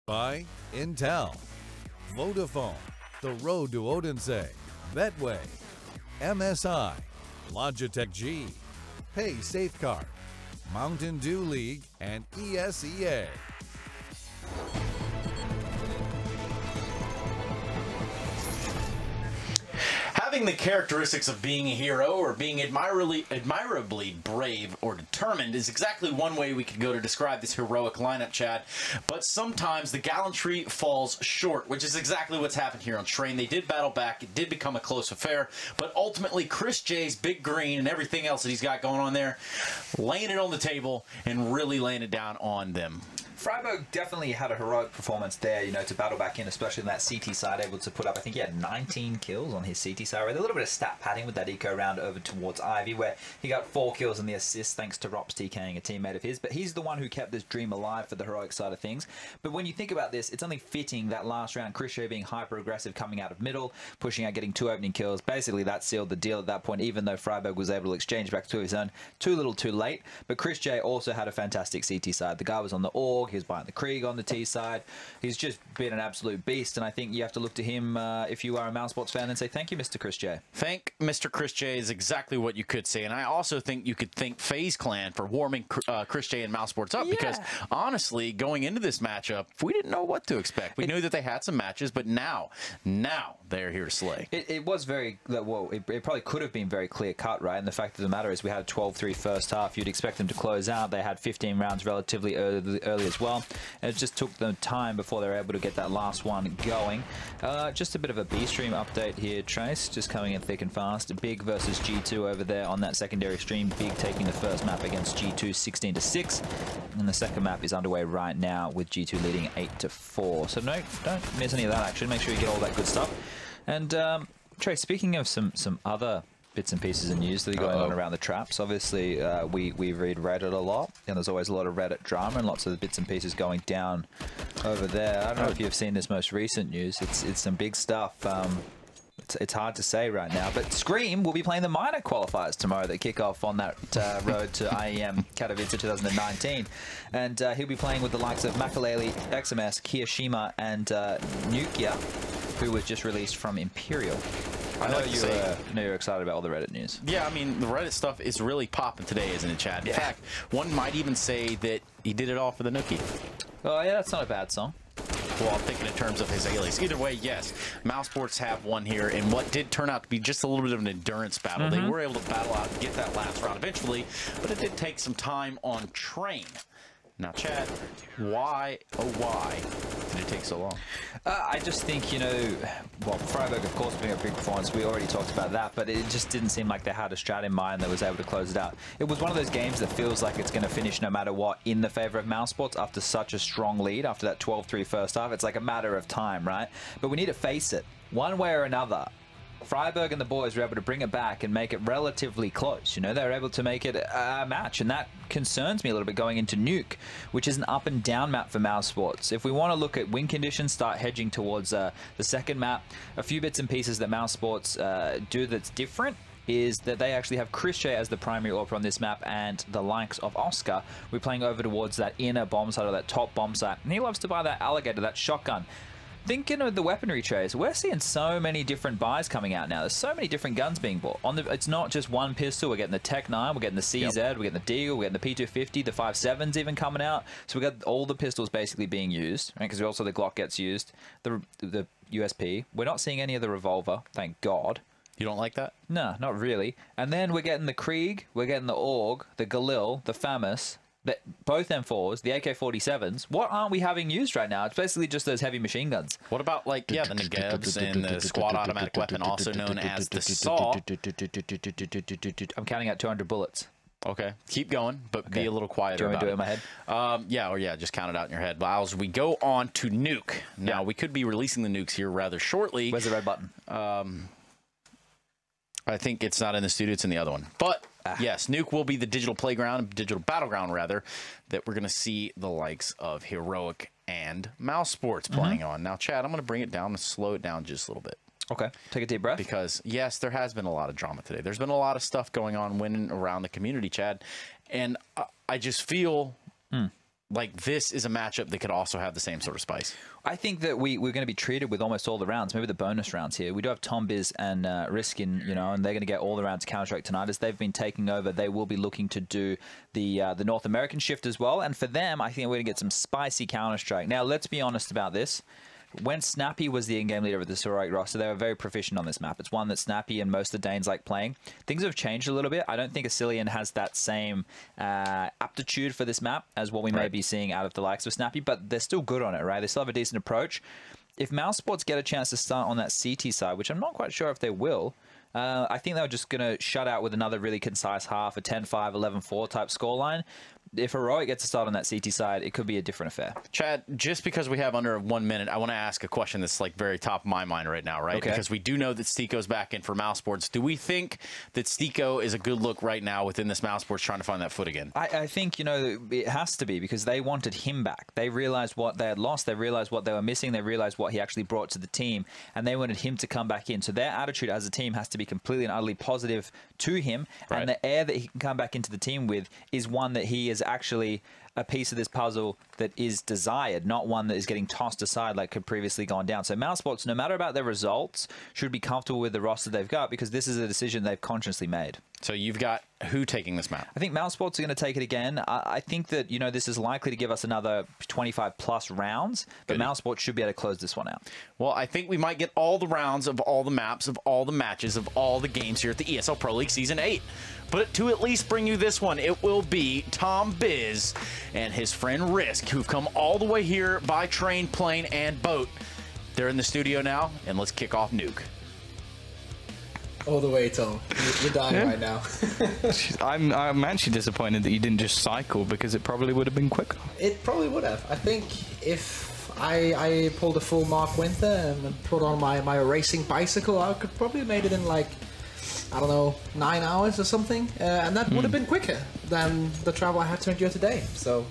by Intel, Vodafone, The Road to Odense, Betway, MSI, Logitech G, Pay Safeguard, Mountain Dew League, and ESEA. Having the characteristics of being a hero or being admirably brave or determined is exactly one way we could go to describe this heroic lineup, Chad. But sometimes the gallantry falls short, which is exactly what's happened here on Train. They did battle back. It did become a close affair. But ultimately, Chris J's Big Green and everything else that he's got going on there, laying it on the table and really laying it down on them. Freiburg definitely had a heroic performance there, you know, to battle back in, especially in that CT side, able to put up, I think he had 19 kills on his CT side. Right? A little bit of stat padding with that eco round over towards Ivy, where he got 4 kills and the assist thanks to Rops TKing a teammate of his. But he's the one who kept this dream alive for the heroic side of things. But when you think about this, it's only fitting that last round, Chris Shea being hyper-aggressive, coming out of middle, pushing out, getting 2 opening kills. Basically, that sealed the deal at that point, even though Freiburg was able to exchange back to his own too little too late. But Chris J also had a fantastic CT side. The guy was on the AUG, he was behind the Krieg on the T side. He's just been an absolute beast, and I think you have to look to him if you are a mousesports fan and say thank you, Mr. Chris J. Thank Mr. Chris J is exactly what you could say, and I also think you could thank FaZe Clan for warming Chris J and mousesports up, because honestly, going into this matchup, we didn't know what to expect. We knew that they had some matches, but now they're here to slay. It was very, well, it probably could have been very clear cut, right? And the fact of the matter is we had a 12-3 first half. You'd expect them to close out. They had 15 rounds relatively early as well. And it just took them time before they were able to get that last one going. Just a bit of a B-stream update here, Trace, just coming in thick and fast. Big versus G2 over there on that secondary stream. Big taking the first map against G2 16-6. And the second map is underway right now with G2 leading 8-4. So no, don't miss any of that action. Make sure you get all that good stuff. And Trace, speaking of some other bits and pieces of news that are going on around the traps. Obviously, we read Reddit a lot, and there's always a lot of Reddit drama and lots of the bits and pieces going down over there. I don't know if you've seen this most recent news. It's some big stuff. It's hard to say right now, but Scream will be playing the minor qualifiers tomorrow that kick off on that road to IEM Katowice 2019, and he'll be playing with the likes of Makaleli, XMS, Kiyashima, and Nuke, who was just released from Imperial. I know you're excited about all the Reddit news. Yeah, I mean, the Reddit stuff is really popping today, isn't it, Chad? In fact, one might even say that he did it all for the Nuke. Oh, yeah, that's not a bad song. Well, I'm thinking in terms of his alias. Either way, yes, mousesports have won here, and what did turn out to be just a little bit of an endurance battle. They were able to battle out and get that last round eventually, but it did take some time on Train. Now, Chad, why, oh why, did it take so long? I just think, you know, well, Freiburg, of course, being a big performance, we already talked about that, but it just didn't seem like they had a strat in mind that was able to close it out. It was one of those games that feels like it's going to finish no matter what in the favor of mousesports after such a strong lead, after that 12-3 first half. It's like a matter of time, right? But we need to face it, one way or another. Freiburg and the boys were able to bring it back and make it relatively close. You know, they were able to make it a match, and that concerns me a little bit going into Nuke, which is an up and down map for mousesports. If we want to look at win conditions, start hedging towards the second map, a few bits and pieces that mousesports do that's different is that they actually have Chris J as the primary AWP on this map, and the likes of Oscar. We're playing over towards that inner bomb site, or that top bomb site, and he loves to buy that alligator, that shotgun. Thinking of the weaponry trays, we're seeing so many different buys coming out now. There's so many different guns being bought. It's not just one pistol. We're getting the Tech 9, we're getting the CZ, we're getting the Deagle, we're getting the P250, the 5.7's even coming out. So we got all the pistols basically being used, right? Because also the Glock gets used, the USP. We're not seeing any of the revolver, thank God. You don't like that? No, not really. And then we're getting the Krieg, we're getting the AUG, the Galil, the FAMAS, both M4s, the AK-47s. What aren't we having used right now? It's basically just those heavy machine guns. What about, like, the Negebs and the squad automatic weapon, also known as the SAW? I'm counting out 200 bullets. Okay, keep going, but be a little quieter about it. Do you want me to do it in my head? Yeah, just count it out in your head. As we go on to Nuke. Now, we could be releasing the nukes here rather shortly. Where's the red button? I think it's not in the studio, it's in the other one. But yes, Nuke will be the digital playground, digital battleground rather, that we're going to see the likes of Heroic and mousesports playing on. Now, Chad, I'm going to bring it down and slow it down just a little bit. Okay, take a deep breath. Because, yes, there has been a lot of drama today. There's been a lot of stuff going on around the community, Chad. And I just feel like this is a matchup that could also have the same sort of spice. I think that we're going to be treated with almost all the rounds, maybe the bonus rounds here. We do have Tom Biz and Riskin, you know, and they're going to get all the rounds Counter-Strike tonight. As they've been taking over, they will be looking to do the North American shift as well. And for them, I think we're going to get some spicy Counter-Strike. Now, let's be honest about this. When Snappy was the in-game leader of the Heroic roster, they were very proficient on this map. It's one that Snappy and most of the Danes like playing. Things have changed a little bit. I don't think Asilian has that same aptitude for this map as what we may be seeing out of the likes of Snappy, but they're still good on it, right? They still have a decent approach. If mousesports get a chance to start on that CT side, which I'm not quite sure if they will, I think they're just going to shut out with another really concise half, a 10-5, 11-4 type scoreline. If Heroic gets to start on that CT side, it could be a different affair. Chad, just because we have under 1 minute, I want to ask a question that's like very top of my mind right now, right? Okay. Because we do know that Stico's back in for mousesports. Do we think that Stico is a good look right now within this mousesports trying to find that foot again? I think, you know, it has to be because they wanted him back. They realized what they had lost. They realized what they were missing. They realized what he actually brought to the team, and they wanted him to come back in. So their attitude as a team has to be completely and utterly positive to him, and the air that he can come back into the team with is one that he is actually a piece of this puzzle that is desired, not one that is getting tossed aside like had previously gone down. So mousesports, no matter about their results, should be comfortable with the roster they've got because this is a decision they've consciously made. So you've got who taking this map? I think mousesports are going to take it again. I think that, you know, this is likely to give us another 25 plus rounds, but mousesports should be able to close this one out. Well, I think we might get all the rounds of all the maps, of all the matches, of all the games here at the ESL Pro League Season 8. But to at least bring you this one, it will be Tom Biz and his friend Risk, who've come all the way here by train, plane, and boat. They're in the studio now, and let's kick off Nuke. All the way, Tom. You're dying right now. I'm actually disappointed that you didn't just cycle because it probably would have been quicker. It probably would have. I think if I pulled a full Mark Winter and put on my racing bicycle, I could probably have made it in like, I don't know, 9 hours or something. And that would have been quicker than the travel I had to endure today. So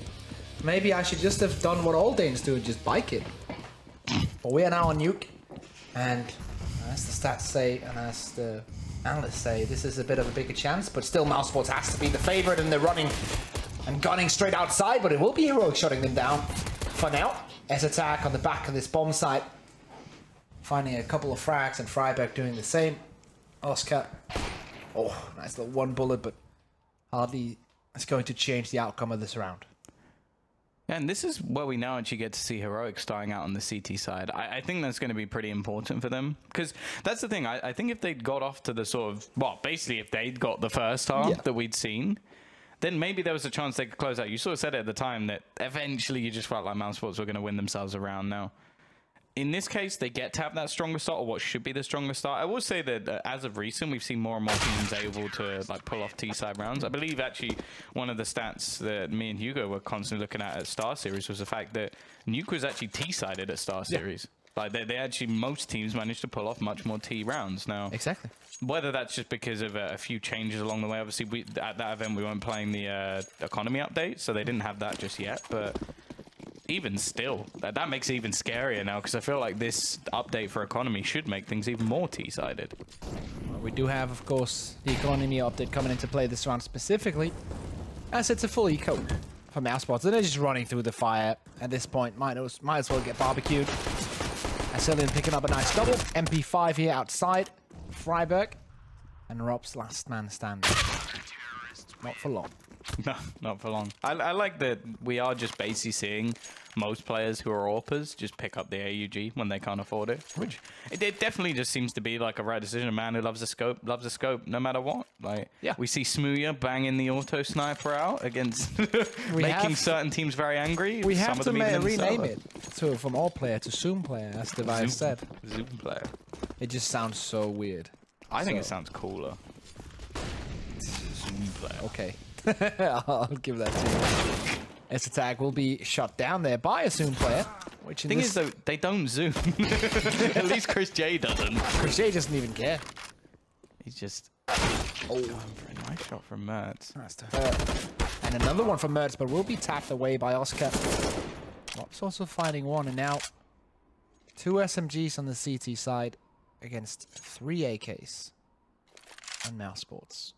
maybe I should just have done what all Danes do and just bike it. But we are now on Nuke, and as the stats say, and as the analysts say, this is a bit of a bigger chance, but still mousesports has to be the favorite, and they're running and gunning straight outside, but it will be Heroic shutting them down for now. S-Attack on the back of this bomb site, finding a couple of frags, and Freiberg doing the same. Oscar, oh, nice little one bullet, but hardly it's going to change the outcome of this round. And this is where we now actually get to see Heroic starting out on the CT side. I think that's going to be pretty important for them. Because that's the thing. I think if they'd got off to the sort of... Well, basically, if they'd got the first half that we'd seen, then maybe there was a chance they could close out. You sort of said it at the time that eventually you just felt like mousesports were going to win themselves around now. In this case, they get to have that stronger start, or what should be the stronger start. I will say that as of recent, we've seen more and more teams able to like pull off T-side rounds. I believe actually one of the stats that me and Hugo were constantly looking at Star Series was the fact that Nuke was actually T-sided at Star Series. Like they actually, most teams managed to pull off much more T rounds now. Exactly. Whether that's just because of a few changes along the way. Obviously, at that event we weren't playing the economy update, so they didn't have that just yet. But even still, that makes it even scarier now, because I feel like this update for economy should make things even more T-sided. Well, we do have, of course, the economy update coming into play this round specifically, as it's a full eco for mousesports. And they're just running through the fire at this point. Might as well get barbecued. Asilian picking up a nice double. MP5 here outside. Freiberg. And Rob's last man standing. Not for long. No, not for long. I like that we are just basically seeing most players who are AWPers just pick up the AUG when they can't afford it, which it definitely just seems to be like a right decision. A man who loves a scope no matter what. Like, we see Smooya banging the auto sniper out against making certain teams very angry. We have to rename it from all player to Zoom player, as Device said. Zoom player. It just sounds so weird. I think it sounds cooler. Zoom player. Okay. I'll give that to you. S-Attack will be shut down there by a Zoom player. Which thing is, though, they don't zoom. At least Chris J doesn't. Chris J doesn't even care. He's just... Oh, nice shot from Mertz. That's to hurt. And another one from Mertz, but will be tapped away by Oscar. Rob's also finding one, and now 2 SMGs on the CT side against 3 AKs on mousesports.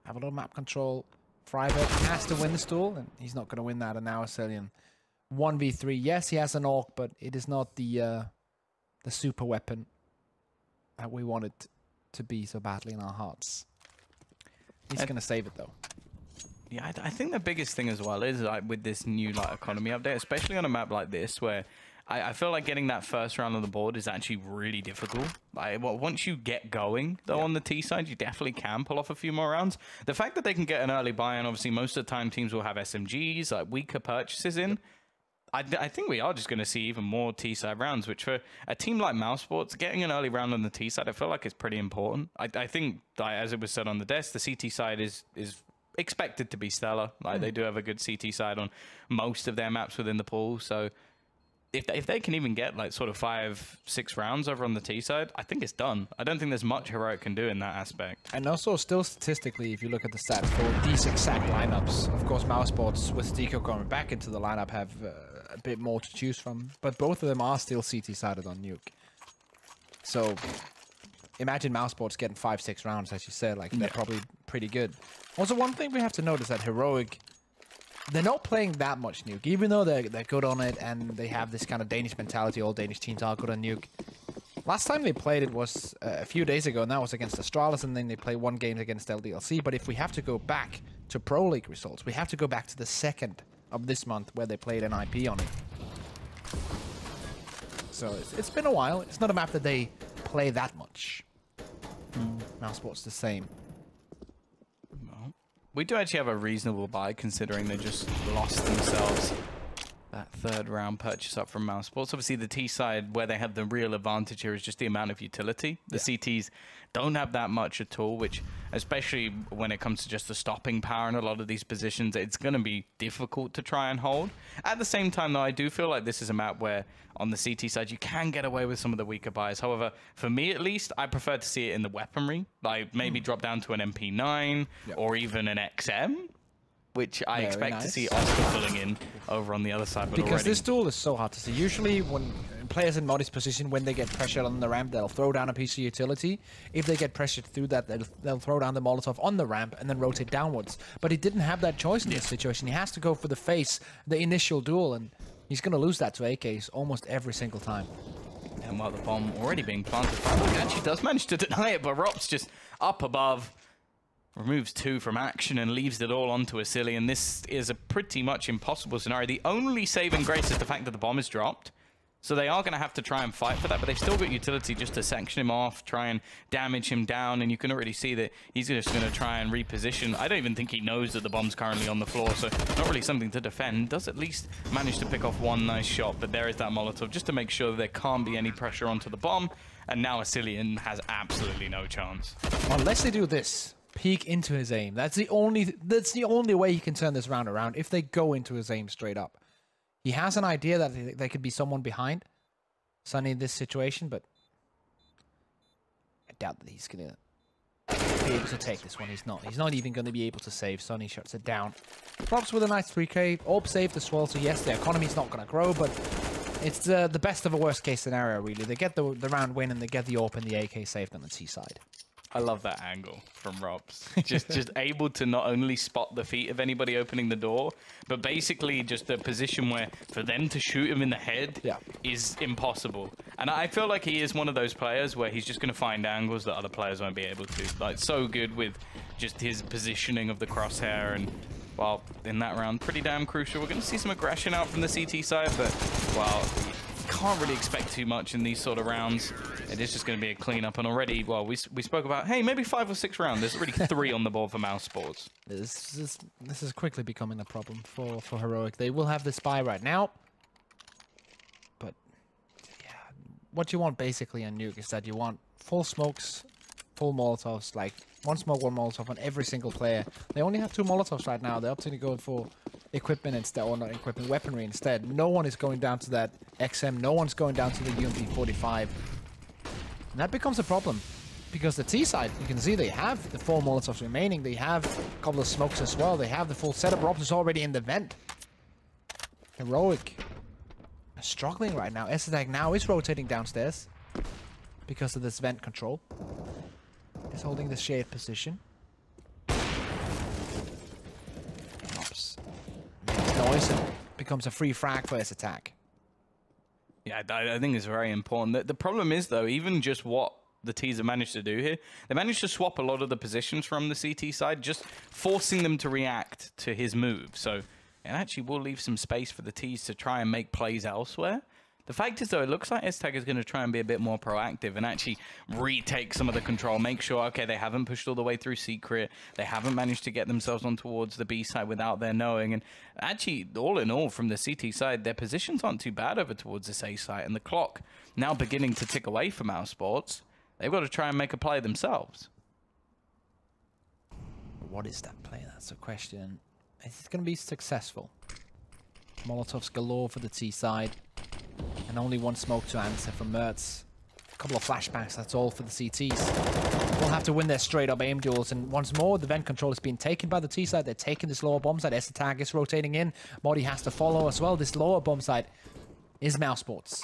Have a little map control. Freiberg has to win this duel, and he's not going to win that. And now Asilian 1v3. Yes, he has an AWP, but it is not the super weapon that we want it to be so badly in our hearts. He's going to save it, though. Yeah, I think the biggest thing as well is like with this new like economy update, especially on a map like this, where I feel like getting that first round on the board is actually really difficult. Like, well, once you get going, though, on the T side, you definitely can pull off a few more rounds. The fact that they can get an early buy, and obviously most of the time teams will have SMGs, like weaker purchases in. I think we are just going to see even more T-side rounds, which for a team like mousesports, getting an early round on the T-side, I feel like it's pretty important. I think, as it was said on the desk, the CT side is expected to be stellar. Like, they do have a good CT side on most of their maps within the pool, so if they can even get like sort of 5-6 rounds over on the T side, I think it's done. I don't think there's much Heroic can do in that aspect. And also, still statistically, if you look at the stats for these exact lineups, of course, mousesports with Deco coming back into the lineup have a bit more to choose from, but both of them are still CT sided on Nuke. So imagine mousesports getting 5-6 rounds, as you said, like they're probably pretty good. Also, one thing we have to note is that Heroic, they're not playing that much Nuke, even though they're good on it and they have this kind of Danish mentality. All Danish teams are good on Nuke. Last time they played it was a few days ago, and that was against Astralis, and then they played one game against LDLC. But if we have to go back to Pro League results, we have to go back to the 2nd of this month where they played an IP on it. So it's been a while. It's not a map that they play that much. mousesports the same. We do actually have a reasonable buy, considering they just lost themselves that 3rd round purchase up from mousesports. Obviously, the T side, where they have the real advantage here, is just the amount of utility. The CTs don't have that much at all, which, especially when it comes to just the stopping power in a lot of these positions, it's going to be difficult to try and hold. At the same time, though, I do feel like this is a map where, on the CT side, you can get away with some of the weaker buys. However, for me at least, I prefer to see it in the weaponry. Like, maybe drop down to an MP9 or even an XM, which I expect to see Oscar filling in over on the other side. But because this duel is so hard to see. Usually when players in Moddy's position, when they get pressured on the ramp, they'll throw down a piece of utility. If they get pressured through that, they'll throw down the Molotov on the ramp and then rotate downwards. But he didn't have that choice in this situation. He has to go for the face, the initial duel, and he's going to lose that to AKs almost every single time. And while the bomb already being planted, he actually does manage to deny it, but Rop's just up above. Removes 2 from action and leaves it all onto Asilian. This is a pretty much impossible scenario. The only saving grace is the fact that the bomb is dropped. So they are going to have to try and fight for that, but they've still got utility just to sanction him off, try and damage him down, and you can already see that he's just going to try and reposition. I don't even think he knows that the bomb's currently on the floor, so not really something to defend. Does at least manage to pick off one nice shot, but there is that Molotov just to make sure that there can't be any pressure onto the bomb, and now Asilian has absolutely no chance. Unless they do this. Peek into his aim. That's the only way he can turn this round around, if they go into his aim straight up. He has an idea that there could be someone behind Sunny in this situation, but I doubt that he's gonna be able to take this one. He's not. He's not even going to be able to save. Sunny shuts it down. Props with a nice 3k. Orb saved as well, so yes, the economy's not going to grow, but it's the best of a worst case scenario, really. They get the round win and they get the AWP and the AK saved on the T side. I love that angle from Robs. Just able to not only spot the feet of anybody opening the door, but basically just a position where for them to shoot him in the head is impossible. And I feel like he is one of those players where he's just going to find angles that other players won't be able to. Like, so good with just his positioning of the crosshair. And, well, in that round, pretty damn crucial. We're going to see some aggression out from the CT side, but, well, can't really expect too much in these sort of rounds. It is just going to be a cleanup, and already, well, we spoke about, hey, maybe 5 or 6 rounds. There's already 3 on the board for mousesports. This is quickly becoming a problem for Heroic. They will have the spy right now, but yeah, what you want basically on Nuke is that you want full smokes, full Molotovs, like 1 smoke, 1 Molotov on every single player. They only have 2 Molotovs right now. They're opting to go for equipment instead, or not equipment, weaponry instead. No one is going down to that XM. No one's going down to the UMP-45. And that becomes a problem, because the T side, you can see they have the 4 Molotovs remaining. They have a couple of smokes as well. They have the full setup. Robs is already in the vent. Heroic are struggling right now. Esadag now is rotating downstairs because of this vent control. He's holding the shade position. noise and becomes a free frag for his attack. Yeah, I think it's very important. The problem is, though, even just what the T's have managed to do here, they managed to swap a lot of the positions from the CT side, just forcing them to react to his move. So it actually will leave some space for the T's to try and make plays elsewhere. The fact is, though, it looks like S-Tag is going to try and be a bit more proactive and actually retake some of the control. Make sure, okay, they haven't pushed all the way through Secret. They haven't managed to get themselves on towards the B side without their knowing. And actually, all in all, from the CT side, their positions aren't too bad over towards this A side. And the clock now beginning to tick away from mousesports. They've got to try and make a play themselves. What is that play? That's the question. Is it going to be successful? Molotovs galore for the T side. And only one smoke to answer from Mertz. A couple of flashbacks, that's all for the CTs. We'll have to win their straight-up aim duels. And once more, the vent control is being taken by the T side. They're taking this lower bomb side. S-Attack is rotating in. Modi has to follow as well. This lower bomb side is mousesports.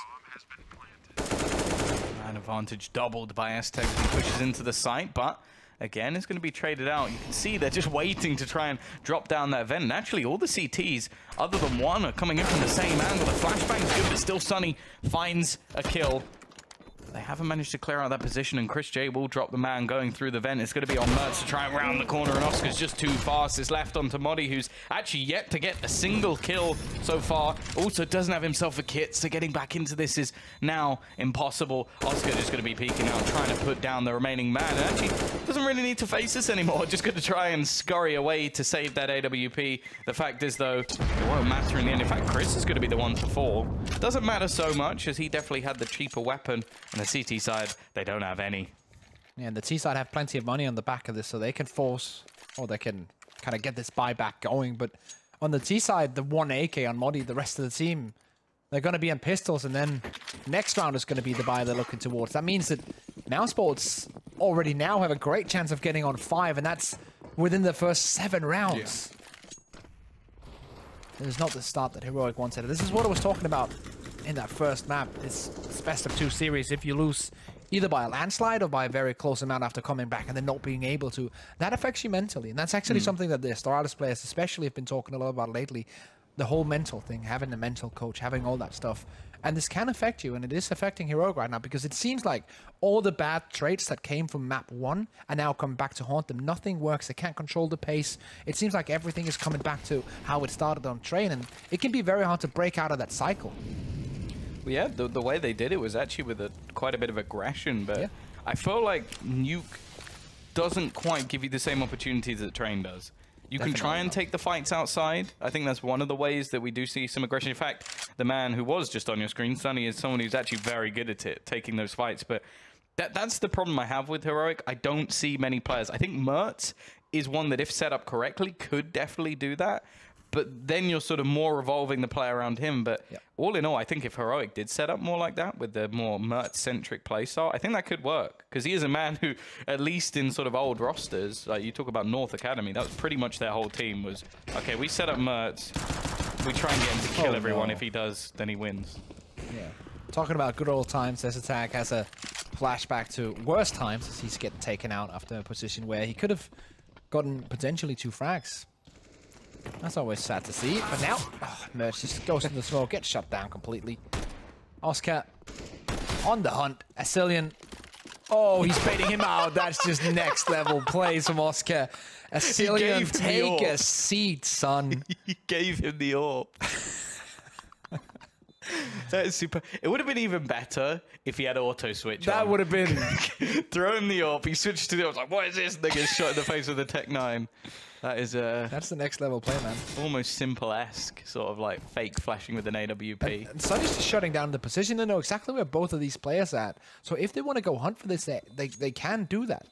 Man advantage doubled by S-Tag as he pushes into the site, but again, it's going to be traded out. You can see they're just waiting to try and drop down that vent. And actually, all the CTs, other than one, are coming in from the same angle. The flashbang is good, but still Sunny finds a kill. They haven't managed to clear out that position, and Chris J will drop the man going through the vent. It's going to be on Mertz to try and round the corner, and Oscar's just too fast. It's left onto Modi, who's actually yet to get a single kill so far. Also doesn't have himself a kit, so getting back into this is now impossible. Oscar just going to be peeking out, trying to put down the remaining man, and actually doesn't really need to face this anymore. Just going to try and scurry away to save that AWP. The fact is, though, it won't matter in the end. In fact, Chris is going to be the one to fall. Doesn't matter so much, as he definitely had the cheaper weapon. And the CT side, they don't have any. Yeah, and the T side have plenty of money on the back of this, so they can force, or they can kind of get this buyback going. But on the T side, the one AK on Modi, the rest of the team, they're going to be on pistols, and then next round is going to be the buy they're looking towards. That means that mousesports already now have a great chance of getting on 5, and that's within the first 7 rounds. Yeah. This is not the start that Heroic wanted. This is what I was talking about in that first map. It's best of 2 series. If you lose either by a landslide or by a very close amount after coming back and then not being able to, that affects you mentally. And that's actually something that the Astralis players especially have been talking a lot about lately. The whole mental thing, having a mental coach, having all that stuff. And this can affect you, and it is affecting Heroic right now, because it seems like all the bad traits that came from map 1 are now coming back to haunt them. Nothing works. They can't control the pace. It seems like everything is coming back to how it started on train, and it can be very hard to break out of that cycle. Well, yeah, the way they did it was actually with quite a bit of aggression, but yeah. I feel like Nuke doesn't quite give you the same opportunities that Train does. You can try and take the fights outside. I think that's one of the ways that we do see some aggression. In fact, the man who was just on your screen, Sunny, is someone who's actually very good at it, taking those fights. But that's the problem I have with Heroic. I don't see many players. I think Mertz is one that, if set up correctly, could definitely do that. But then you're sort of more revolving the play around him. But all in all, I think if Heroic did set up more like that with the more Mertz-centric playstyle, I think that could work. Because he is a man who, at least in sort of old rosters, like you talk about North Academy, that was pretty much their whole team was, okay, we set up Mertz, we try and get him to kill everyone. If he does, then he wins. Yeah. Talking about good old times, S-Attack has a flashback to worse times as he's getting taken out after a position where he could have gotten potentially 2 frags. That's always sad to see. But now, Mertz just goes in the smoke, gets shut down completely. Oscar on the hunt. Asilian. Oh, he's baiting him out. That's just next level plays from Oscar. Asilian, take a seat, son. He gave him the orb. That is super. It would have been even better if he had auto switch. That would have been. Throw him the orb. He switched to the orb. I was like, what is this? And they get shot in the face with a Tech 9. That is that's the next level play, man. Almost simple-esque, sort of like fake flashing with an AWP. And Sunny's just shutting down the position. They know exactly where both of these players are at. So if they want to go hunt for this, they can do that.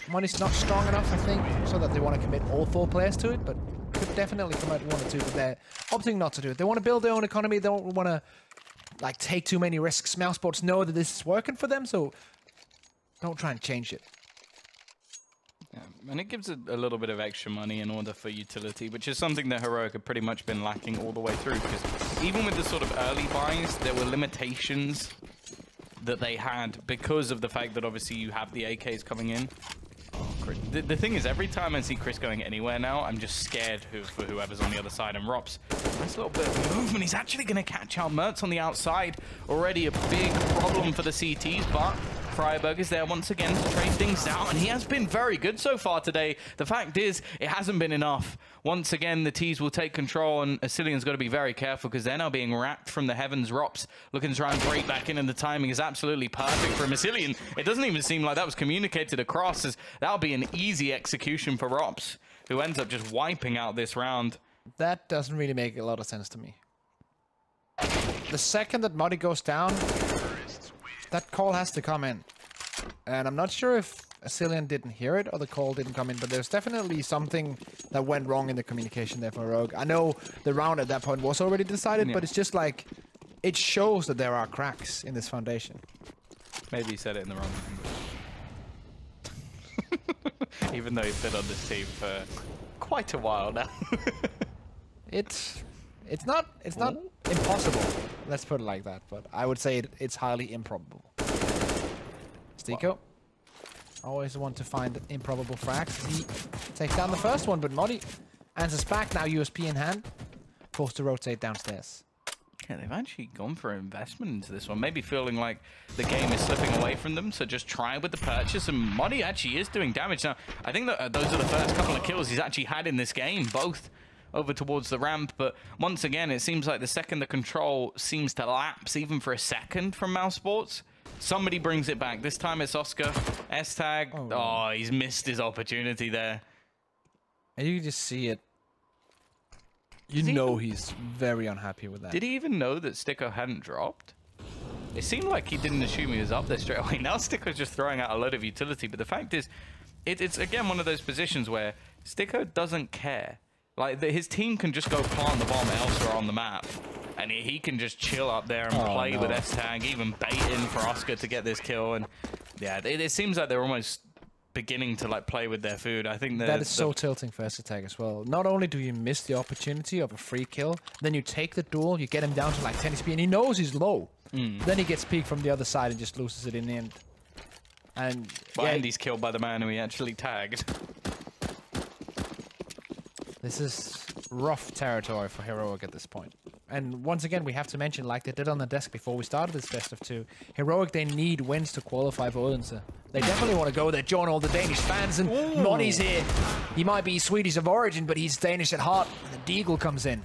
Money's not strong enough, I think, so that they want to commit all 4 players to it, but could definitely come out 1 or 2, but they're opting not to do it. They want to build their own economy. They don't want to like take too many risks. mousesports know that this is working for them, so don't try and change it. Yeah, and it gives a little bit of extra money in order for utility, which is something that Heroic have pretty much been lacking all the way through, because even with the sort of early buys, there were limitations that they had because of the fact that obviously you have the AKs coming in. The thing is, every time I see Chris going anywhere now, I'm just scared for whoever's on the other side. And Rops, nice little bit of movement. He's actually going to catch out Mertz on the outside. Already a big problem for the CTs, but Freiberg is there once again to trade things out, and he has been very good so far today. The fact is, it hasn't been enough. Once again, the T's will take control, and Asilian's got to be very careful because they're now being wrapped from the heavens. Rops looking to try and break back in, and the timing is absolutely perfect from Asilian. It doesn't even seem like that was communicated across, as that'll be an easy execution for Rops, who ends up just wiping out this round. That doesn't really make a lot of sense to me. The second that Muddy goes down, that call has to come in. And I'm not sure if Asilian didn't hear it or the call didn't come in, but there's definitely something that went wrong in the communication there for Rogue. I know the round at that point was already decided, but it's just like, it shows that there are cracks in this foundation. Maybe he said it in the wrong language. Even though he's been on this team for quite a while now. It's not impossible. Let's put it like that, but I would say it's highly improbable. Stico. Always want to find improbable frags. He takes down the first one, but Modi answers back now, USP in hand. Forced to rotate downstairs. Yeah, they've actually gone for investment into this one. Maybe feeling like the game is slipping away from them, so just try with the purchase. And Modi actually is doing damage. Now, I think that those are the first couple of kills he's actually had in this game, both over towards the ramp. But once again, it seems like the second the control seems to lapse, even for a second from mousesports, somebody brings it back. This time it's Oscar. S-tag. Oh, he's missed his opportunity there. And you can just see it. You know he's very unhappy with that. Did he even know that Sticko hadn't dropped? It seemed like he didn't assume he was up there straight away. Now Sticko's just throwing out a load of utility. But the fact is, it's again one of those positions where Sticko doesn't care. Like, his team can just go plant the bomb elsewhere on the map. And he can just chill up there and play with S-tag, even bait in for Oscar to get this kill. And yeah, it seems like they're almost beginning to like play with their food. I think that is so tilting for S-tag as well. Not only do you miss the opportunity of a free kill, then you take the duel, you get him down to like 10 HP, and he knows he's low. Then he gets peeked from the other side and just loses it in the end. And he's killed by the man who he actually tagged. This is rough territory for Heroic at this point. And once again, we have to mention, like they did on the desk before we started this best of two, Heroic, they need wins to qualify for Odense. They definitely want to go there, join all the Danish fans, and Modi's here. He might be Swedish of origin, but he's Danish at heart. And the Deagle comes in.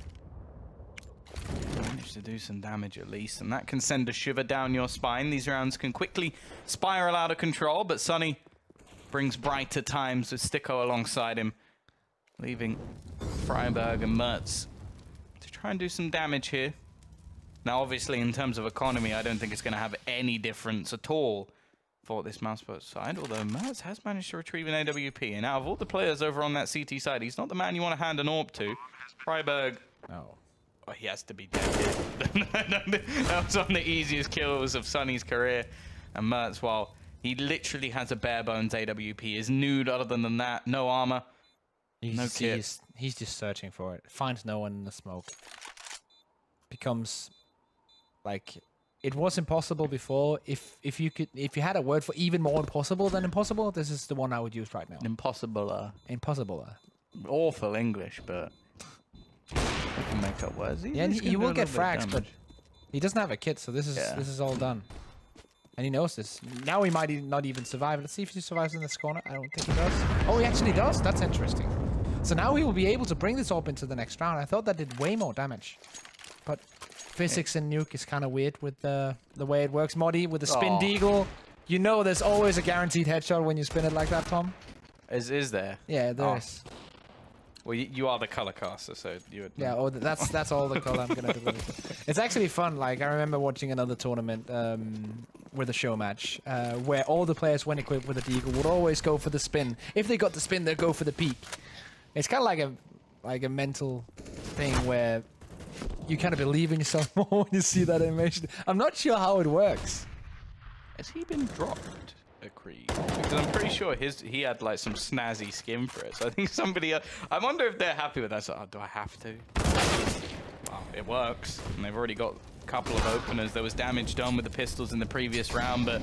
Managed to do some damage at least, and that can send a shiver down your spine. These rounds can quickly spiral out of control, but Sunny brings brighter times with Sticko alongside him, leaving Freiberg and Mertz to try and do some damage here. Now, obviously, in terms of economy, I don't think it's going to have any difference at all for this mousesports side, although Mertz has managed to retrieve an AWP. And out of all the players over on that CT side, he's not the man you want to hand an AWP to. Freiberg, oh, he has to be dead here. That was one of the easiest kills of Sunny's career. And Mertz, while he literally has a bare bones AWP, is nude other than that, no armor. No kit. He's just searching for it. Finds no one in the smoke. Becomes like it was impossible before. If you had a word for even more impossible than impossible, this is the one I would use right now. Impossible. Impossible. Awful English, but I can make up words. Yeah, and he will get frags, but he doesn't have a kit, so this is all done. And he knows this. Now he might not even survive. Let's see if he survives in this corner. I don't think he does. Oh, he actually does. That's interesting. So now he will be able to bring this up into the next round. I thought that did way more damage. But physics in Nuke is kind of weird with the way it works. Modi with the spin deagle. You know there's always a guaranteed headshot when you spin it like that, Tom. Is there? Yeah, there is. Well, you are the color caster, so you would know. Yeah, oh, that's all the color I'm gonna do. It's actually fun. Like, I remember watching another tournament with a show match where all the players, when equipped with a deagle, would always go for the spin. If they got the spin, they'd go for the peak. It's kind of like a mental thing where you kind of believe in yourself more when you see that animation. I'm not sure how it works. Has he been dropped a Creed? Because I'm pretty sure he had like some snazzy skin for it. So I think somebody else, I wonder if they're happy with that. So, do I have to? Well, it works. And they've already got a couple of openers. There was damage done with the pistols in the previous round, but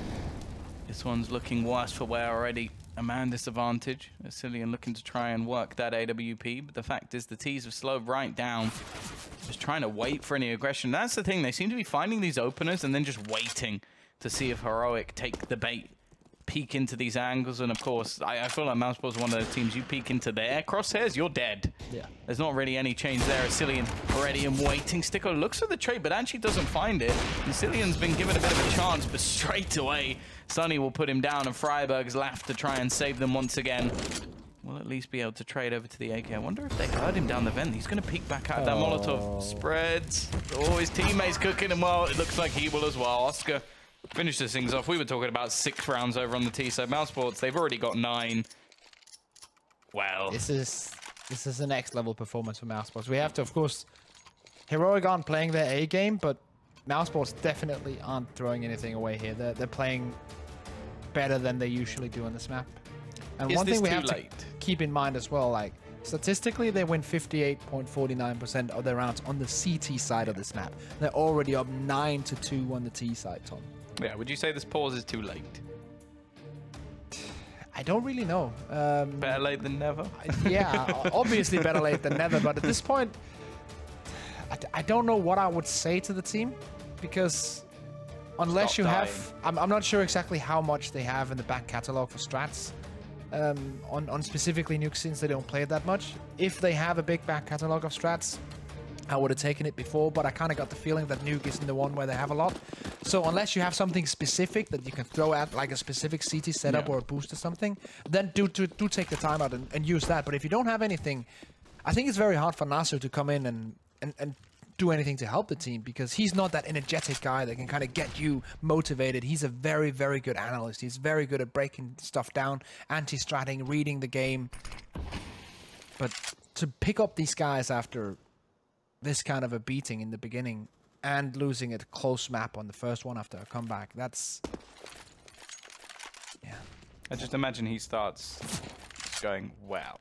this one's looking worse for wear already. a man disadvantage. Cillian looking to try and work that AWP, but the fact is the T's have slowed right down. Just trying to wait for any aggression. That's the thing. They seem to be finding these openers and then just waiting to see if Heroic take the bait, peek into these angles. And of course, I feel like mousesports is one of those teams, you peek into their crosshairs, you're dead. Yeah. There's not really any change there. Cillian ready and waiting. Sticko looks for the trade, but actually doesn't find it. And Cillian's been given a bit of a chance, but straight away, Sonny will put him down, and Freiburg's left to try and save them once again. We'll at least be able to trade over to the AK. I wonder if they heard him down the vent. He's going to peek back out. That Molotov spreads. Oh, his teammates cooking him well. It looks like he will as well. Oscar finishes things off. We were talking about 6 rounds over on the T side. mousesports, they've already got 9. Well, This is the next level performance for mousesports. We have to, of course, Heroic aren't playing their A game, but mousesports definitely aren't throwing anything away here. They're playing better than they usually do on this map. And Is one this thing we too have to late? keep in mind as well, like statistically, they win 58.49% of their rounds on the CT side of this map. They're already up 9-2 on the T side, Tom. yeah, would you say this pause is too late? I don't really know. Better late than never? Yeah, obviously better late than never, but at this point, I don't know what I would say to the team, because unless Stop you dying. have, I'm not sure exactly how much they have in the back catalog for strats. On specifically Nuke, since they don't play it that much. If they have a big back catalog of strats, I would have taken it before, but I kind of got the feeling that Nuke isn't the one where they have a lot. So unless you have something specific that you can throw at, like a specific CT setup or a boost or something, then do take the time out and use that. But if you don't have anything, I think it's very hard for Nasu to come in and do anything to help the team, because he's not that energetic guy that can kind of get you motivated. He's a very, very good analyst. He's very good at breaking stuff down, anti-stratting, reading the game. But to pick up these guys after this kind of a beating in the beginning and losing a close map on the first one after a comeback, that's... Yeah. I just imagine he starts going, wow.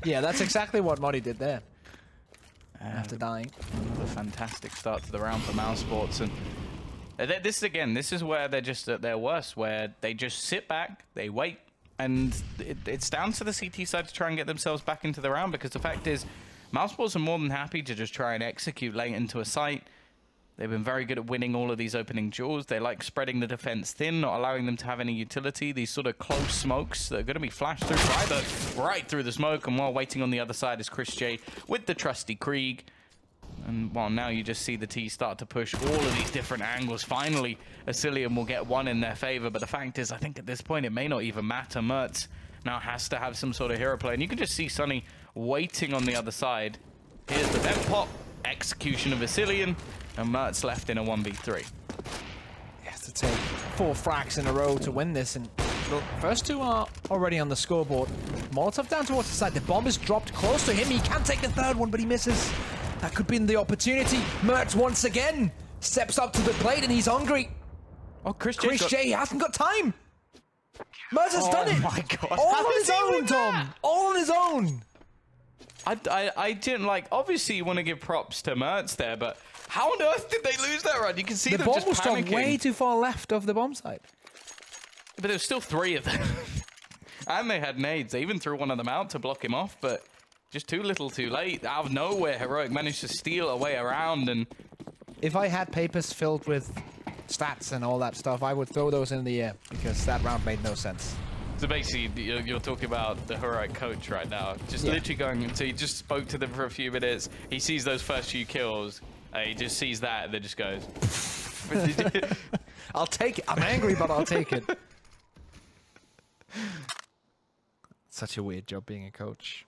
Yeah, that's exactly what Muddy did there. After dying. Another fantastic start to the round for mousesports. And this is where they're just at their worst, where they just sit back, they wait, and it's down to the CT side to try and get themselves back into the round, because the fact is, mousesports are more than happy to just try and execute late into a site. They've been very good at winning all of these opening duels. They like spreading the defense thin, not allowing them to have any utility. These sort of close smokes that are going to be flashed through Freiburg, right through the smoke. And while waiting on the other side is Chris J with the trusty Krieg. And well, now you just see the T start to push all of these different angles. Finally, Cillian will get one in their favor. But the fact is, I think at this point, it may not even matter. Mertz now has to have some sort of hero play. And you can just see Sonny waiting on the other side. Here's the vent pop, execution of Cillian. And Mertz left in a 1v3. He has to take 4 frags in a row to win this, and the first 2 are already on the scoreboard. Molotov down towards the side. The bomb is dropped close to him. He can take the 3rd one, but he misses. That could be the opportunity. Mertz once again steps up to the plate, and he's hungry. Oh, Chris J hasn't got time. Mertz has done it. Oh my god. All How on does his he own, win Tom. that? All on his own. I didn't like, obviously you want to give props to Mertz there, but how on earth did they lose that run? You can see The them bomb just was dropped panicking. way too far left of the bomb site. But there was still 3 of them. And they had nades. They even threw one of them out to block him off, but just too little too late. Out of nowhere, Heroic managed to steal a way around. And If I had papers filled with stats and all that stuff, I would throw those in the air, because that round made no sense. so basically, you're talking about the Heroic coach right now. Just literally going, so he just spoke to them for a few minutes. He sees those first few kills. He just sees that and then just goes... I'll take it. I'm angry, but I'll take it. Such a weird job being a coach.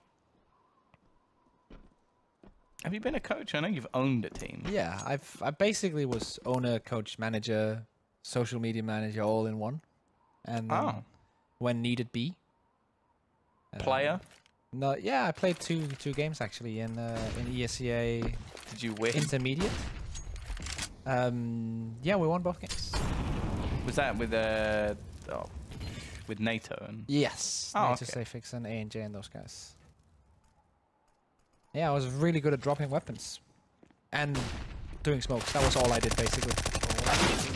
Have you been a coach? I know you've owned a team. Yeah, I basically was owner, coach, manager, social media manager, all in one. And when needed be. Player? No, yeah, I played two games actually in ESCA Did you win? Intermediate. Yeah, we won both games. Was that with NATO and... Yes, Oh, NATO okay. Safix and A&J and those guys. Yeah, I was really good at dropping weapons. And doing smokes. That was all I did, basically.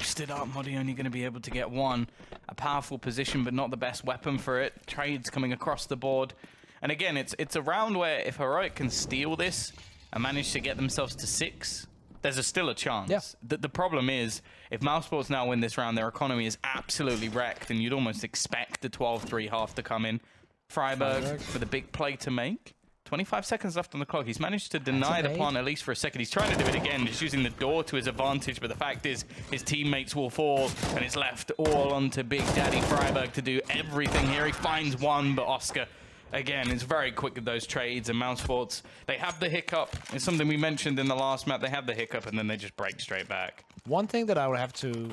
Stood up, Modi only going to be able to get one. A powerful position, but not the best weapon for it. Trades coming across the board. And again, it's a round where if Heroic can steal this and manage to get themselves to 6, there's still a chance. Yeah. The problem is, if mousesports now win this round, their economy is absolutely wrecked, and you'd almost expect the 12-3 half to come in. Freiburg with a big play to make. 25 seconds left on the clock. He's managed to deny the plant at least for a second. He's trying to do it again, just using the door to his advantage, but the fact is his teammates will fall, and it's left all onto Big Daddy Freiburg to do everything here. He finds one, but Oscar, again, it's very quick with those trades, and mousesports, they have the hiccup. It's something we mentioned in the last map. They have the hiccup, and then they just break straight back. One thing that I would have to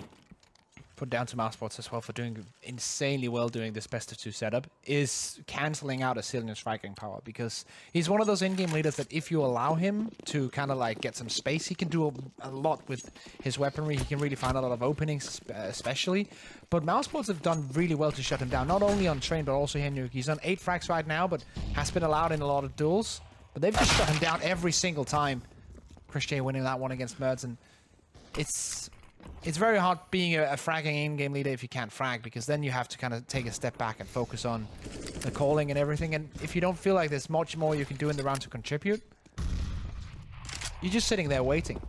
put down to mousesports as well for doing insanely well doing this best of 2 setup is canceling out Asilian's striking power, because he's one of those in-game leaders that if you allow him to kind of like get some space, he can do a lot with his weaponry. He can really find a lot of openings, especially. But mousesports have done really well to shut him down, not only on Train, but also here Nuke. He's on 8 frags right now, but has been allowed in a lot of duels. But they've just shut him down every single time. Chris J winning that one against Merds, and it's very hard being a fragging in-game leader if you can't frag, because then you have to kind of take a step back and focus on the calling and everything. And if you don't feel like there's much more you can do in the round to contribute, you're just sitting there waiting.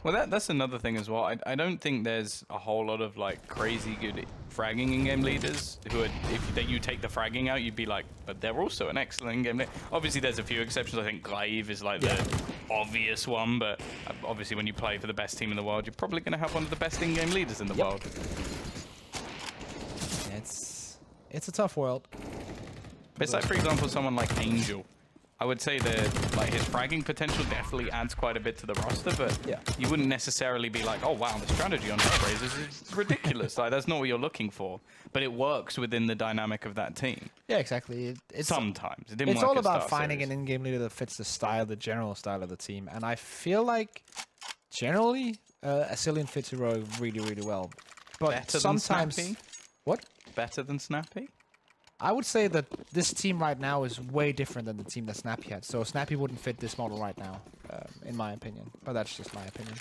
Well, that's another thing as well. I don't think there's a whole lot of like crazy good fragging in-game leaders who are, if you take the fragging out, you'd be like, but they're also an excellent in-game leader. Obviously, there's a few exceptions. I think Glaive is like the obvious one, but obviously when you play for the best team in the world, you're probably going to have one of the best in-game leaders in the world. It's a tough world. But it's like, for example, someone like Angel. I would say that like his fragging potential definitely adds quite a bit to the roster, but you wouldn't necessarily be like, oh wow, the strategy on Hellraisers is ridiculous. Like that's not what you're looking for, but it works within the dynamic of that team. Yeah, exactly. Sometimes it didn't it's work all at about Star finding Series. an in-game leader that fits the style, the general style of the team, and I feel like generally Asilian fits Heroic really, really well. But Better sometimes, than Snappy? what? Better than Snappy? I would say that this team right now is way different than the team that Snappy had. So Snappy wouldn't fit this model right now, in my opinion. But that's just my opinion.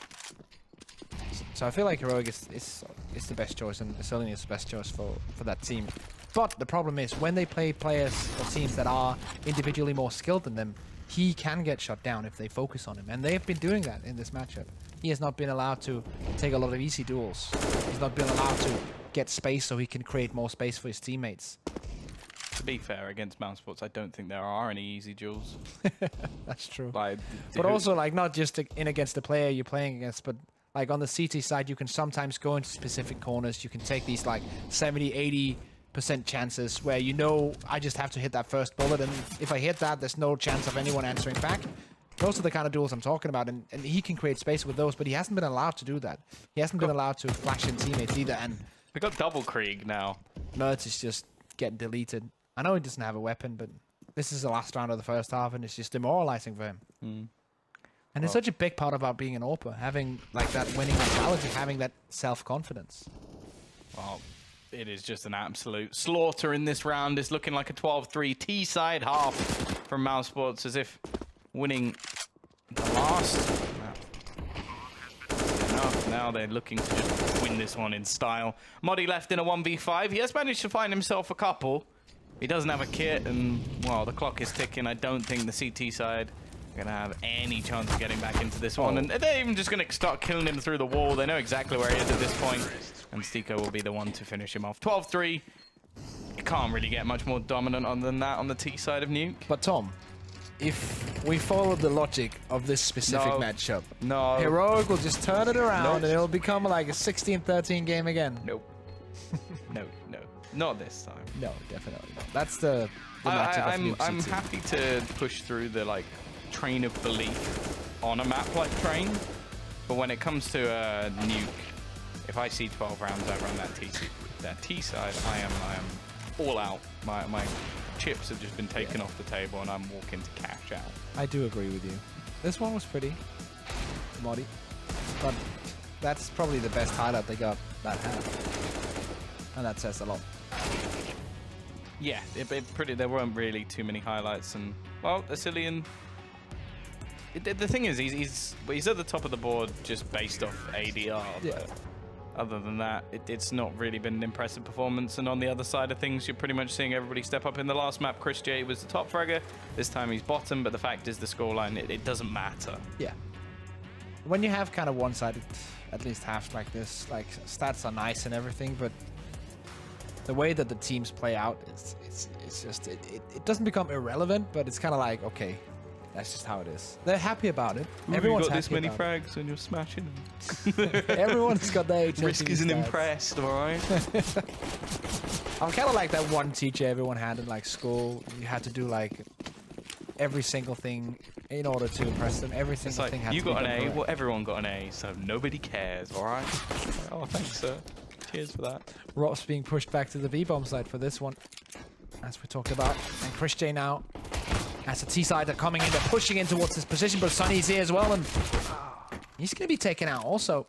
So I feel like Heroic is the best choice, and Asilian is the best choice for that team. But the problem is, when they play players or teams that are individually more skilled than them, he can get shut down if they focus on him. And they've been doing that in this matchup. He has not been allowed to take a lot of easy duels. He's not been allowed to get space so he can create more space for his teammates. To be fair, against mousesports, I don't think there are any easy duels. That's true. Like, but also, like, not just in against the player you're playing against, but like on the CT side, you can sometimes go into specific corners. You can take these like 70-80% chances where you know I just have to hit that first bullet, and if I hit that, there's no chance of anyone answering back. Those are the kind of duels I'm talking about, and he can create space with those, but he hasn't been allowed to do that. He hasn't been allowed to flash in teammates either, and we got double Krieg now. Mertz is just getting deleted. I know he doesn't have a weapon, but this is the last round of the first half, and it's just demoralizing for him. And it's such a big part about being an AWPer, having like that winning mentality, having that self-confidence. Well, it is just an absolute slaughter in this round. It's looking like a 12-3 T-side half from mousesports, as if winning the last. Now they're looking to just win this one in style. Modi left in a 1v5. He has managed to find himself a couple. He doesn't have a kit, and, well, the clock is ticking. I don't think the CT side are going to have any chance of getting back into this one. And they're even just going to start killing him through the wall. They know exactly where he is at this point. And Stiko will be the one to finish him off. 12-3. You can't really get much more dominant than that on the T side of Nuke. But Tom, if we follow the logic of this specific matchup, Heroic will just turn it around and it'll become like a 16-13 game again. Nope. No. Not this time. No, definitely not. That's the matchup of Nuke I'm CT. happy to push through the like train of belief on a map like Train, but when it comes to Nuke, if I see 12 rounds over on that T side, I am all out. My chips have just been taken off the table, and I'm walking to cash out. I do agree with you. This one was pretty, Modi, but that's probably the best highlight they got that half, and that says a lot. Yeah, there weren't really too many highlights, and well, Asilian the thing is, he's at the top of the board just based off ADR. Yeah. But other than that, it's not really been an impressive performance. And on the other side of things, you're pretty much seeing everybody step up. In the last map, Chris J was the top fragger. This time he's bottom, but the fact is the scoreline, it doesn't matter. Yeah. When you have kind of one-sided, at least halves like this, like stats are nice and everything, but the way that the teams play out, it's just, it doesn't become irrelevant, but it's kind of like, okay, that's just how it is. They're happy about it. Everyone's got happy this many about frags and you're smashing them. it. Everyone's got their HLTV Risk isn't stats. impressed, all right? I'm kind of like that one teacher everyone had in like school. You had to do like every single thing in order to impress them. Every It's single like, thing had you to be got an done A, correct. well, everyone got an A, so nobody cares, all right? Oh, thanks, sir. Cheers for that. Ross being pushed back to the B-bomb side for this one, as we talked about. And Chris J now, as the T side are coming in, they're pushing in towards his position, but Sunny's here as well, and he's going to be taken out also.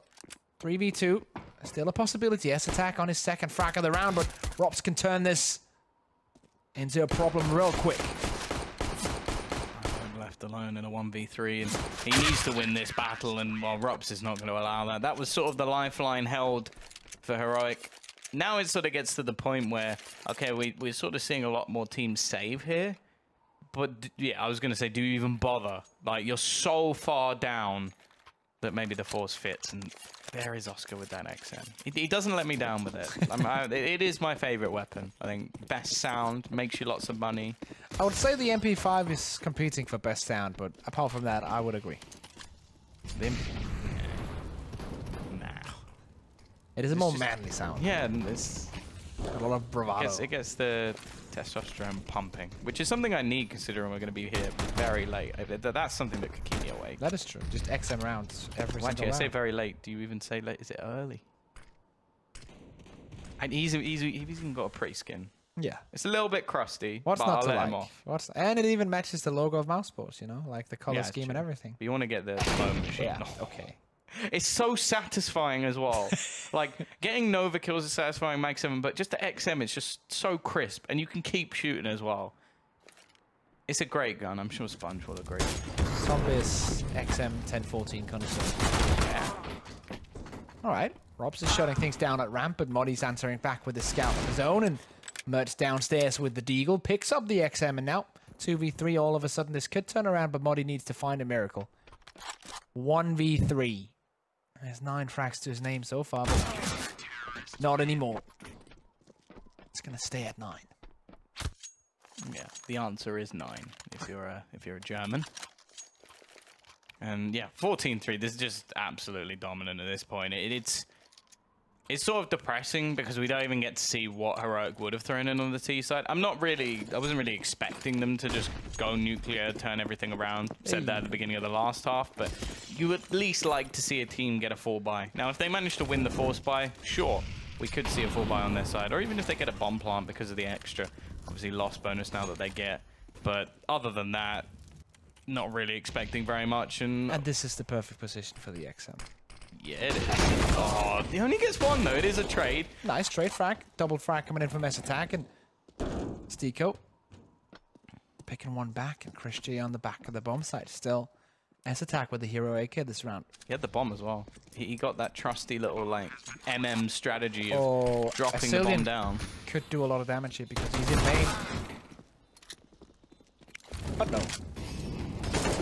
3v2, still a possibility. S-Attack on his second frag of the round, but Robs can turn this into a problem real quick. Left alone in a 1v3, and he needs to win this battle, and well, Rups is not going to allow that. That was sort of the lifeline held for Heroic. Now it sort of gets to the point where, okay, we're sort of seeing a lot more teams save here, but yeah, I was going to say, do you even bother? Like, you're so far down that maybe the force fits, and there is Oscar with that XM. He doesn't let me down with it. It is my favorite weapon. I think best sound, makes you lots of money. I would say the MP5 is competing for best sound, but apart from that, I would agree. Nah. It is a more manly sound. Yeah, and it's... A lot of bravado. It gets the testosterone pumping, which is something I need considering we're going to be here very late. That's something that could keep me awake. That is true. Just XM rounds every Well, single actually, I say round. very late. Do you even say late? Is it early? And he's even got a pretty skin. Yeah. It's a little bit crusty, What's but not I'll to let like? him off. And it even matches the logo of mousesports, you know, like the color Yeah, scheme it's and true. everything. But you want to get the slow machine. Yeah. Oh. Okay. It's so satisfying as well. Like, getting Nova kills is satisfying, Mag 7, but just the XM, it's just so crisp, and you can keep shooting as well. It's a great gun. I'm sure Sponge will agree. Zombies XM 1014 connoisseur. Yeah. All right. Robs is shutting things down at ramp, but Moddy's answering back with the scout of his own, and Mert's downstairs with the Deagle, picks up the XM, and now 2v3. All of a sudden, this could turn around, but Moddy needs to find a miracle. 1v3. There's 9 frags to his name so far, but not anymore. It's gonna stay at 9. Yeah, the answer is 9 if you're a German. And yeah, 14-3. This is just absolutely dominant at this point. It's sort of depressing because we don't even get to see what Heroic would have thrown in on the T side. I wasn't really expecting them to just go nuclear, turn everything around. Said that at the beginning of the last half, but you at least like to see a team get a 4-buy. Now, if they manage to win the force buy, sure, we could see a 4-buy on their side, or even if they get a bomb plant because of the extra, obviously, loss bonus now that they get. But other than that, not really expecting very much. And this is the perfect position for the XM. yeah, it is. Oh, he only gets one, though. It is a trade. Nice trade frag. Double frag coming in from S-Attack, and Steeko picking one back, and Chris G on the back of the bomb site. Still S-Attack with the hero AK this round. He had the bomb as well. He got that trusty little, like, MM strategy of dropping the bomb down. Could do a lot of damage here because he's in main. But no.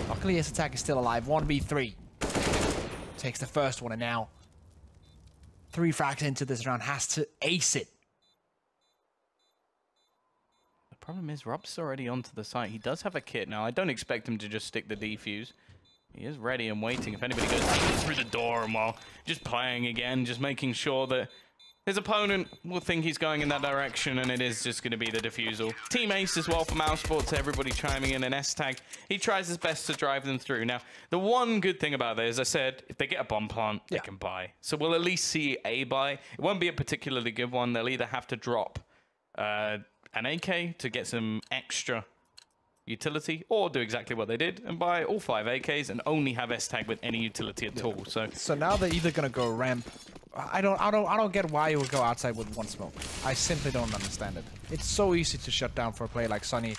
Luckily, S-Attack is still alive. 1v3. Takes the first one, and now 3 frags into this round. Has to ace it. The problem is, Rob's already onto the site. He does have a kit now. I don't expect him to just stick the defuse. He is ready and waiting. If anybody goes through the door, and while just playing again, just making sure that his opponent will think he's going in that direction, and it is just going to be the defusal. Team ace as well for mousesports, everybody chiming in, an S-tag. He tries his best to drive them through. Now, the one good thing about that, as I said, if they get a bomb plant, they can buy. So we'll at least see a buy. It won't be a particularly good one. They'll either have to drop an AK to get some extra utility, or do exactly what they did and buy all 5 AKs and only have S-tag with any utility at all. So now they're either gonna go ramp. I don't get why you would go outside with 1 smoke. I simply don't understand it. It's so easy to shut down for a player like Sunny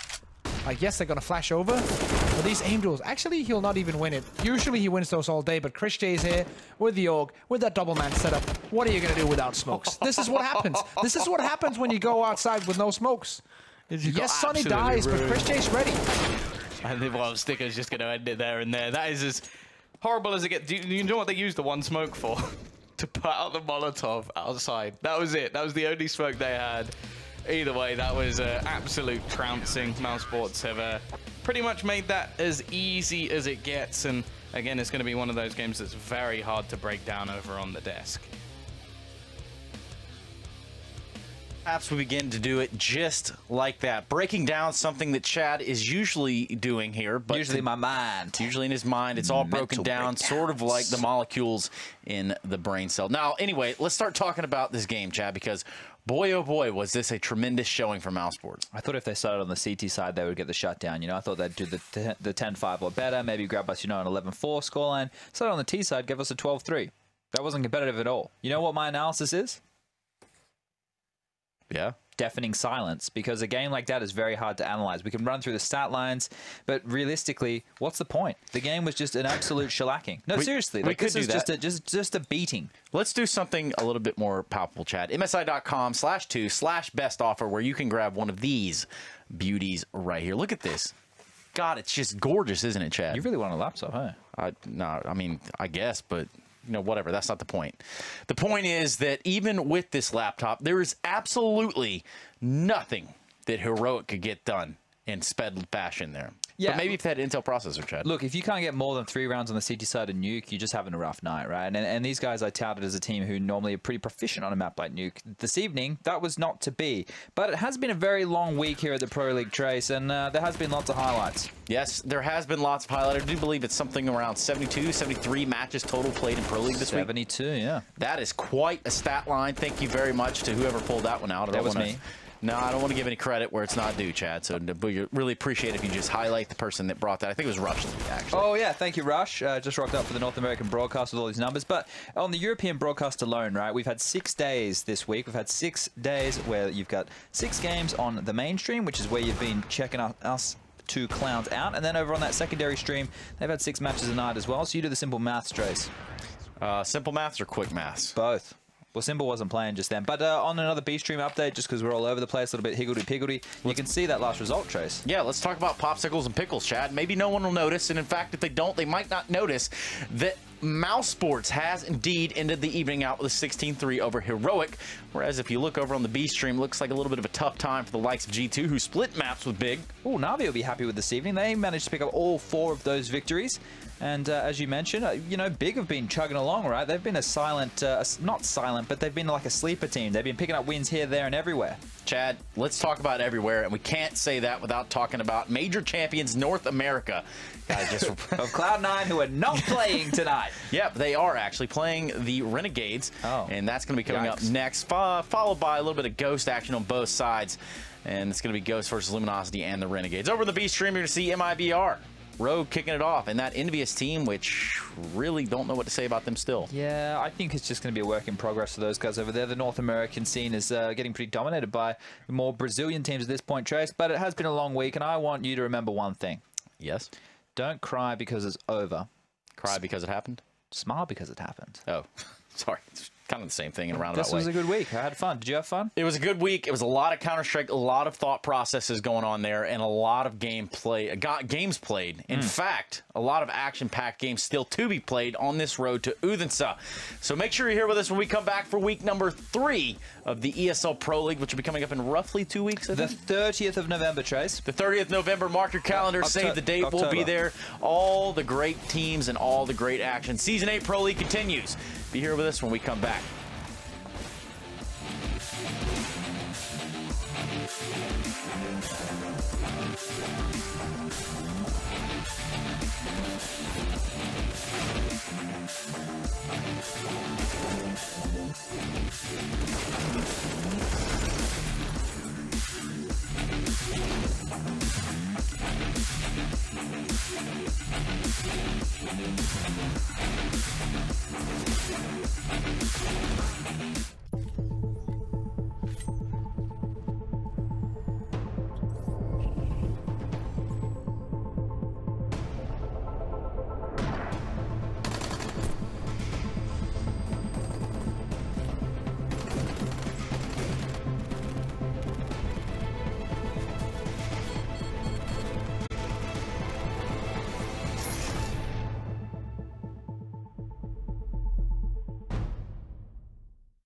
Like, yes, they're going to flash over, but these aim duels, actually, he'll not even win it. Usually he wins those all day, but Chris J's here with the Org, with that double man setup. What are you going to do without smokes? This is what happens. This is what happens when you go outside with no smokes. Yes, Sonny dies, but Chris J's ready. And the Sticker's just going to end it there and there. That is as horrible as it gets. Do you know what they used the one smoke for? To put out the Molotov outside. That was it. That was the only smoke they had. Either way, that was absolute trouncing. mousesports have pretty much made that as easy as it gets. And again, it's going to be one of those games that's very hard to break down over on the desk. Perhaps we begin to do it just like that, breaking down something that Chad is usually doing here, but usually my mind, usually in his mind, it's all broken down, sort of like the molecules in the brain cell. Now, anyway, let's start talking about this game, Chad, because boy, oh boy, was this a tremendous showing for mousesports. I thought if they started on the CT side, they would get the shutdown. You know, I thought they'd do the 10-5 or better, maybe grab us, you know, an 11-4 scoreline. Started on the T side, give us a 12-3. That wasn't competitive at all. You know what my analysis is? Yeah. Deafening silence, because a game like that is very hard to analyze. We can run through the stat lines, but realistically, what's the point? The game was just an absolute shellacking. No, seriously, like, this is just a beating. Let's do something a little bit more palpable, Chad. MSI.com/2/best offer, where you can grab one of these beauties right here. Look at this. God, it's just gorgeous, isn't it, Chad? You really want a laptop, huh? No, I mean, I guess, but you know, whatever. That's not the point. The point is that even with this laptop, there is absolutely nothing that Heroic could get done in sped fashion there. Yeah. But maybe if they had Intel processor, Chad. Look, if you can't get more than 3 rounds on the CT side of Nuke, you're just having a rough night, right? And these guys I touted as a team who normally are pretty proficient on a map like Nuke. This evening, that was not to be. But it has been a very long week here at the Pro League, Trace, and there has been lots of highlights. Yes, there has been lots of highlights. I do believe it's something around 72, 73 matches total played in Pro League this week. 72, yeah. That is quite a stat line. Thank you very much to whoever pulled that one out. That was me. No, I don't want to give any credit where it's not due, Chad. So we really appreciate it if you just highlight the person that brought that. I think it was Rush, actually. Oh, yeah. Thank you, Rush. Just rocked up for the North American broadcast with all these numbers. But on the European broadcast alone, right, we've had 6 days this week. We've had 6 days where you've got 6 games on the mainstream, which is where you've been checking us 2 clowns out. And then over on that secondary stream, they've had 6 matches a night as well. So you do the simple maths, Trace. Simple maths or quick maths? Both. Well, Simba wasn't playing just then. But on another B-Stream update, just because we're all over the place, a little bit higgledy-piggledy, you can see that last result, Trace. Yeah, let's talk about popsicles and pickles, Chad. Maybe no one will notice, and in fact, if they don't, they might not notice that mousesports has indeed ended the evening out with a 16-3 over Heroic, whereas if you look over on the B-Stream, looks like a little bit of a tough time for the likes of G2, who split maps with Big. Oh, Navi will be happy with this evening. They managed to pick up all 4 of those victories. And as you mentioned, you know, Big have been chugging along, right? They've been a silent, not silent, but they've been like a sleeper team. They've been picking up wins here, there, and everywhere. Chad, let's talk about everywhere, and we can't say that without talking about major champions North America. Just of Cloud9, who are not playing tonight. Yep, they are actually playing the Renegades, and that's going to be coming up next, followed by a little bit of Ghost action on both sides, and it's going to be Ghost versus Luminosity and the Renegades. Over in the B-Stream, you're going to see MIBR. Rogue kicking it off, and that Envious team, which really don't know what to say about them still. Yeah, I think it's just going to be a work in progress for those guys over there. The North American scene is getting pretty dominated by more Brazilian teams at this point, Trace, but it has been a long week, and I want you to remember one thing. Yes? Don't cry because it's over. Cry because it happened? Smile because it happened. Oh, sorry. It's kind of the same thing in a roundabout way. This was a good week. I had fun. Did you have fun? It was a good week. It was a lot of Counter-Strike, a lot of thought processes going on there, and a lot of games played. In fact, a lot of action-packed games still to be played on this road to Odense. So make sure you're here with us when we come back for week number 3 of the ESL Pro League, which will be coming up in roughly 2 weeks, I think. The 30th of November, Trace. The 30th of November. Mark your calendar. Save the date. We'll be there. All the great teams and all the great action. Season 8 Pro League continues. Be here with us when we come back.